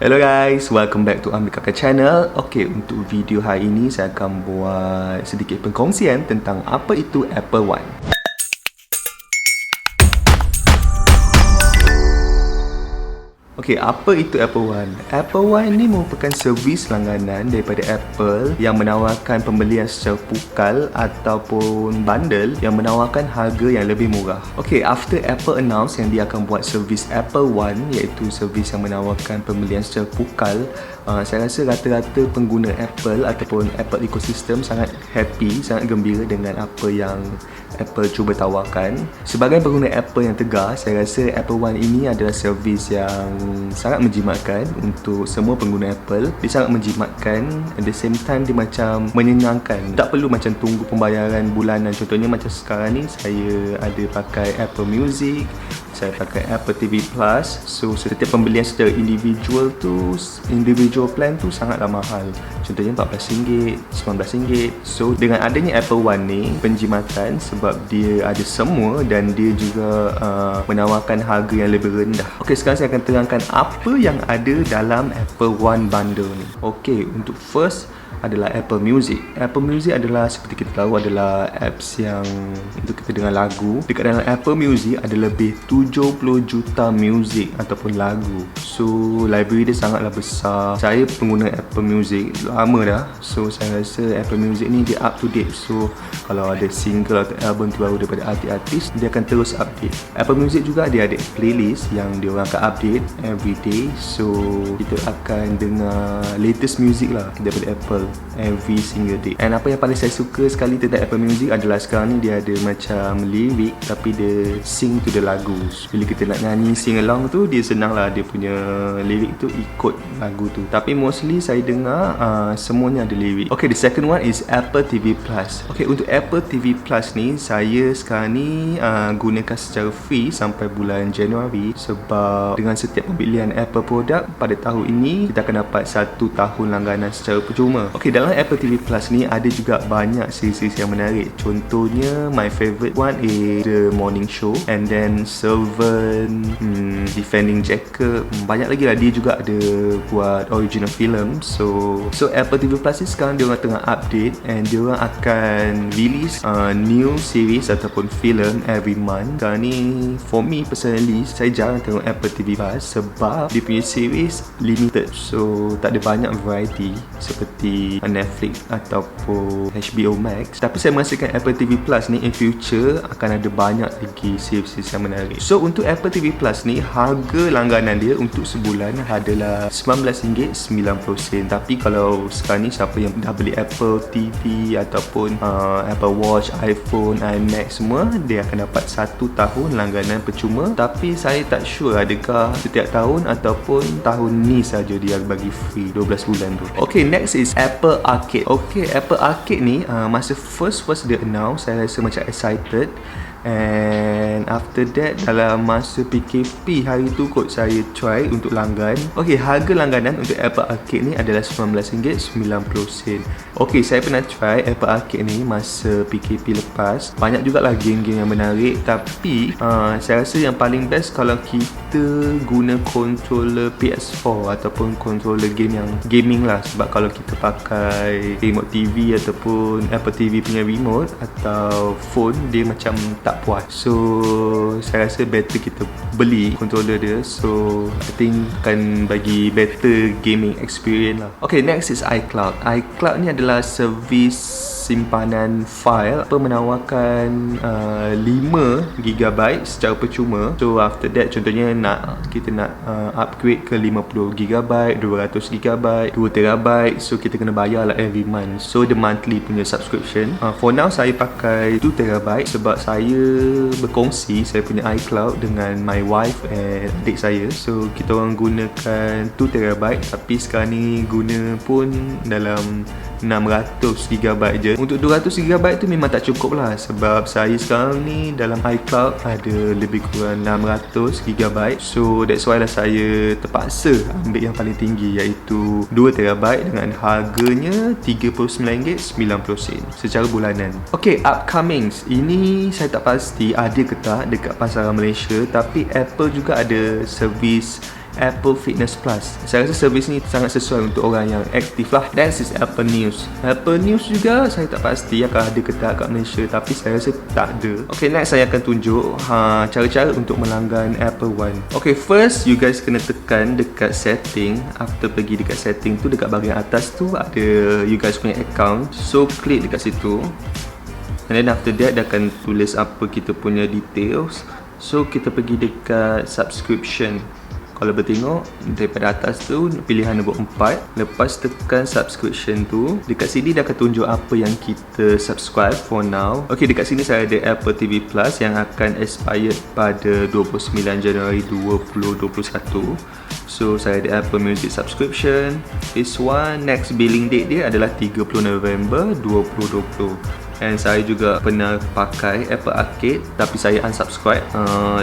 Hello guys, welcome back to Ambil Kakak Channel. Okay, untuk video hari ini saya akan buat sedikit perkongsian tentang apa itu Apple One. Okey, apa itu Apple One? Apple One ni merupakan servis langganan daripada Apple yang menawarkan pembelian secara pukal ataupun bundle yang menawarkan harga yang lebih murah. Okey, after Apple announce yang dia akan buat servis Apple One, iaitu servis yang menawarkan pembelian secara pukal, saya rasa rata-rata pengguna Apple ataupun Apple ecosystem sangat happy, sangat gembira dengan apa yang Apple cuba tawarkan. Sebagai pengguna Apple yang tegar, saya rasa Apple One ini adalah servis yang sangat menjimatkan untuk semua pengguna Apple. Dia sangat menjimatkan, at the same time dia macam menyenangkan. Tak perlu macam tunggu pembayaran bulanan. Contohnya macam sekarang ni saya ada pakai Apple Music, saya pakai Apple TV Plus. So setiap pembelian secara individual plan tu sangatlah mahal. Contohnya RM14, RM19. So dengan adanya Apple One ni, penjimatan sebab dia ada semua dan dia juga menawarkan harga yang lebih rendah. Okey, sekarang saya akan terangkan apa yang ada dalam Apple One bundle ni. Okey, untuk first adalah Apple Music. Apple Music adalah, seperti kita tahu, adalah apps yang untuk kita dengar lagu. Dekat dalam Apple Music ada lebih 70 juta music ataupun lagu. So library dia sangatlah besar. Saya pengguna Apple Music lama dah. So saya rasa Apple Music ni dia up to date. So kalau ada single atau album terbaru daripada artis-artis, dia akan terus update. Apple Music juga dia ada playlist yang dia orang akan update every day. So kita akan dengar latest music lah daripada Apple every single day. And apa yang paling saya suka sekali tentang Apple Music adalah sekarang ni dia ada macam lirik tapi dia sing to the lagu. Bila kita nak nyanyi sing along tu, dia senang lah, dia punya lirik tu ikut lagu tu. Tapi mostly saya dengar semuanya ada lirik. Okay, the second one is Apple TV Plus. Okay, untuk Apple TV Plus ni saya sekarang ni gunakan secara free sampai bulan Januari, sebab dengan setiap pembelian Apple produk pada tahun ini kita akan dapat 1 tahun langganan secara percuma. Okay, dalam Apple TV Plus ni ada juga banyak siri-siri yang menarik. Contohnya my favourite one is The Morning Show, and then Servant, Defending Jacob. Banyak lagi lah. Dia juga ada buat original film. So Apple TV Plus ni sekarang dia orang tengah update, and dia orang akan release new series ataupun film every month. Sekarang ni for me personally, saya jarang tengok Apple TV Plus sebab dia punya series limited. So tak ada banyak variety seperti Netflix ataupun HBO Max. Tapi saya merasakan Apple TV Plus ni in future akan ada banyak lagi series yang menarik. So untuk Apple TV Plus ni, harga langganan dia untuk sebulan adalah RM19.90. Tapi kalau sekarang ni siapa yang dah beli Apple TV ataupun Apple Watch, iPhone, iMac semua, dia akan dapat 1 tahun langganan percuma. Tapi saya tak sure adakah setiap tahun ataupun tahun ni saja dia bagi free 12 bulan tu. Okay, next is Apple Arcade. Okay, Apple Arcade ni masa first dia announce, saya rasa macam excited. And after that, dalam masa PKP hari tu kot saya try untuk langgan. Okay, harga langganan untuk Apple Arcade ni adalah RM19.90. Okay, saya pernah try Apple Arcade ni masa PKP lepas. Banyak jugalah game-game yang menarik. Tapi saya rasa yang paling best kalau kita guna controller PS4 ataupun controller game yang gaming lah. Sebab kalau kita pakai remote TV ataupun Apple TV punya remote atau phone, dia macam tak puas. So saya rasa better kita beli controller dia. So I think akan bagi better gaming experience lah. Okay, next is iCloud. iCloud ni adalah servis simpanan file menawarkan 5GB secara percuma. So after that, contohnya kita nak upgrade ke 50GB, 200GB, 2TB, so kita kena bayar lah every month. So the monthly punya subscription. For now saya pakai 2TB sebab saya berkongsi saya punya iCloud dengan my wife and adik saya. So kita orang gunakan 2TB, tapi sekarang ni guna pun dalam 600GB je. Untuk 200GB tu memang tak cukup lah, sebab saya sekarang ni dalam iCloud ada lebih kurang 600GB. So that's why lah saya terpaksa ambil yang paling tinggi, iaitu 2TB dengan harganya RM39.90 secara bulanan. Okay, upcomings ini saya tak pasti ada ke tak dekat pasaran Malaysia, tapi Apple juga ada servis Apple Fitness Plus. Saya rasa servis ni sangat sesuai untuk orang yang aktif lah. Next is Apple News. Apple News juga saya tak pasti akan ada ke tak kat Malaysia, tapi saya rasa tak ada. Okay, next saya akan tunjuk cara-cara untuk melanggan Apple One. Okay, first you guys kena tekan dekat setting. After pergi dekat setting tu, dekat bahagian atas tu ada you guys punya account. So klik dekat situ. And then after that dia akan tulis apa kita punya details. So kita pergi dekat subscription. Kalau bertengok daripada atas tu pilihan nombor 4. Lepas tekan subscription tu, dekat sini dia akan tunjuk apa yang kita subscribe for now. Okay, dekat sini saya ada Apple TV Plus yang akan expired pada 29 Januari 2021. So saya ada Apple Music subscription. This one, next billing date dia adalah 30 November 2020. And saya juga pernah pakai Apple Arcade, tapi saya unsubscribe.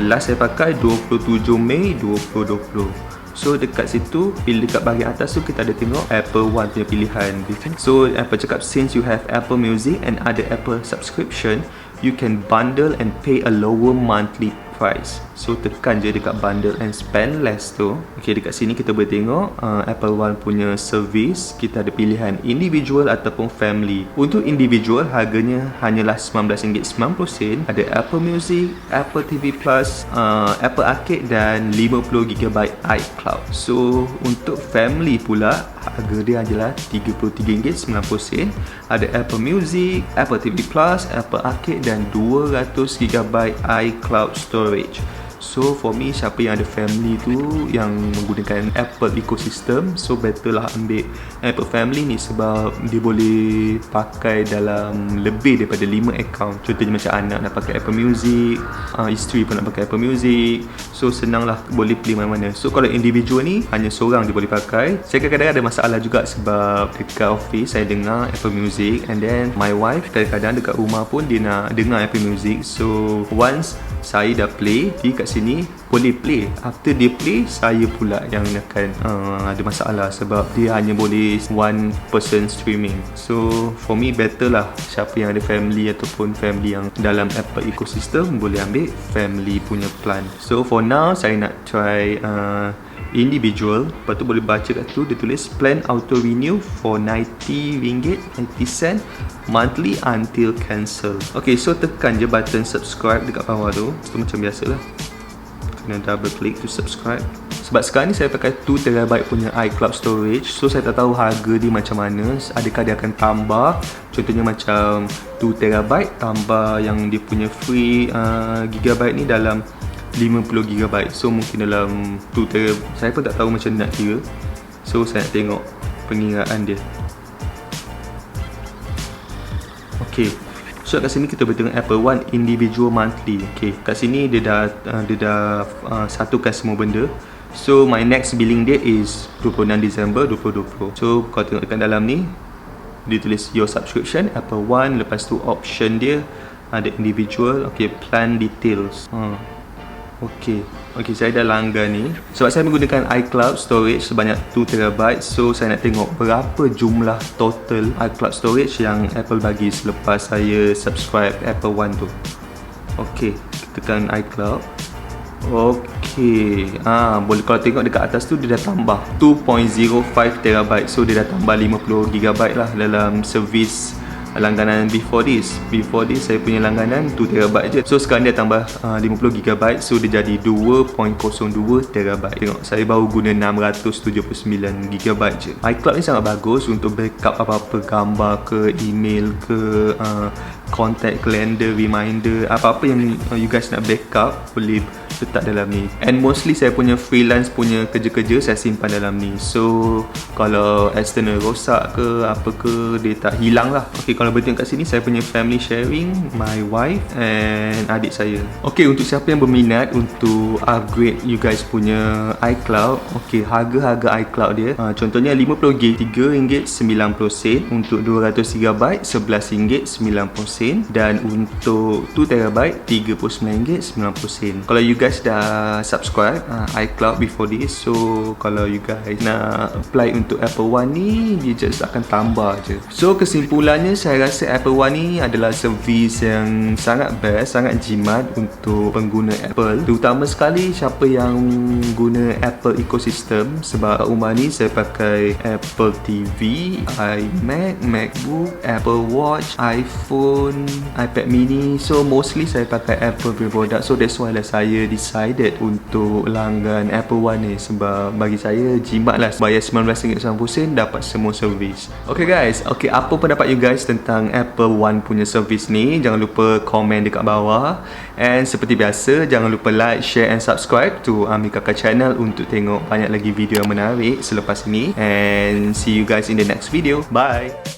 Last saya pakai 27 Mei 2020. So dekat situ, bila dekat bahagian atas tu kita ada tengok Apple One punya pilihan. So Apple cakap, since you have Apple Music and ada Apple subscription, you can bundle and pay a lower monthly price. So tekan je dekat bundle and spend less tu. Okay, dekat sini kita boleh tengok Apple One punya service. Kita ada pilihan individual ataupun family. Untuk individual harganya hanyalah RM19.90. Ada Apple Music, Apple TV Plus, Apple Arcade dan 50GB iCloud. So untuk family pula harga dia adalah RM33.90. Ada Apple Music, Apple TV Plus, Apple Arcade dan 200GB iCloud storage. So for me, siapa yang ada family tu yang menggunakan Apple ecosystem, so better lah ambil Apple Family ni sebab dia boleh pakai dalam lebih daripada 5 account. Contohnya macam anak nak pakai Apple Music, isteri pun nak pakai Apple Music. So senang lah, boleh pilih mana-mana. So kalau individual ni hanya seorang dia boleh pakai. Saya kadang-kadang ada masalah juga sebab dekat office saya dengar Apple Music, and then my wife kadang-kadang dekat rumah pun dia nak dengar Apple Music. So once saya dah play, dia kat sini boleh play. After dia play, saya pula yang akan ada masalah sebab dia hanya boleh one person streaming. So for me better lah, siapa yang ada family ataupun family yang dalam Apple ecosystem boleh ambil family punya plan. So for now saya nak try individual. Lepas tu boleh baca kat tu, dia tulis plan auto renew for RM90.90 monthly until cancel. Okay, so tekan je button subscribe dekat bawah tu. So macam biasa lah, kena double click to subscribe. Sebab sekarang ni saya pakai 2TB punya iCloud storage. So saya tak tahu harga dia macam mana, adakah dia akan tambah. Contohnya macam 2TB tambah yang dia punya free gigabyte ni dalam 50GB. So mungkin dalam 2TB. Saya pun tak tahu macam nak kira. So saya nak tengok pengiraan dia. Okay, so kat sini kita boleh tengok Apple One individual monthly. Okay, kat sini dia dah satukan semua benda. So my next billing date is 26 Disember 2020. So kalau tengok dekat dalam ni, dia tulis your subscription Apple One. Lepas tu option dia ada individual. Okay, plan details. Okay, saya dah langgan ni. Sebab saya menggunakan iCloud storage sebanyak 2TB. So saya nak tengok berapa jumlah total iCloud storage yang Apple bagi selepas saya subscribe Apple One tu. Okay, tekan iCloud. Okay, boleh, kalau tengok dekat atas tu dia dah tambah 2.05TB. So dia dah tambah 50GB lah dalam servis langganan before this saya punya langganan 2TB je. So sekarang dia tambah 50GB. So dia jadi 2.02TB. Tengok, saya baru guna 679GB je. iCloud ni sangat bagus untuk backup apa-apa gambar ke, email ke, contact, calendar, reminder, apa-apa yang you guys nak backup boleh letak dalam ni. And mostly saya punya freelance punya kerja-kerja saya simpan dalam ni. So kalau external rosak ke apa ke, dia tak hilang lah. Okay, kalau bertengok kat sini saya punya family sharing, my wife and adik saya. Okay, untuk siapa yang berminat untuk upgrade you guys punya iCloud, okay, harga-harga iCloud dia contohnya 50GB RM3.90, untuk 200GB RM11.90, dan untuk 2TB RM39.90. Kalau you guys guys dah subscribe iCloud before this, so kalau you guys nak apply untuk Apple One ni, dia just akan tambah je. So kesimpulannya, saya rasa Apple One ni adalah servis yang sangat best, sangat jimat untuk pengguna Apple, terutama sekali siapa yang guna Apple ecosystem. Sebab rumah ni saya pakai Apple TV, iMac, MacBook, Apple Watch, iPhone, iPad mini. So mostly saya pakai Apple punya produk. So that's why lah saya decided untuk langgan Apple One ni, sebab bagi saya jimat lah. Bayar RM19.90 dapat semua servis. Okay guys, apa pendapat you guys tentang Apple One punya servis ni? Jangan lupa komen dekat bawah. And seperti biasa, jangan lupa like, share and subscribe to Amir Kakak channel untuk tengok banyak lagi video yang menarik selepas ini. And see you guys in the next video. Bye.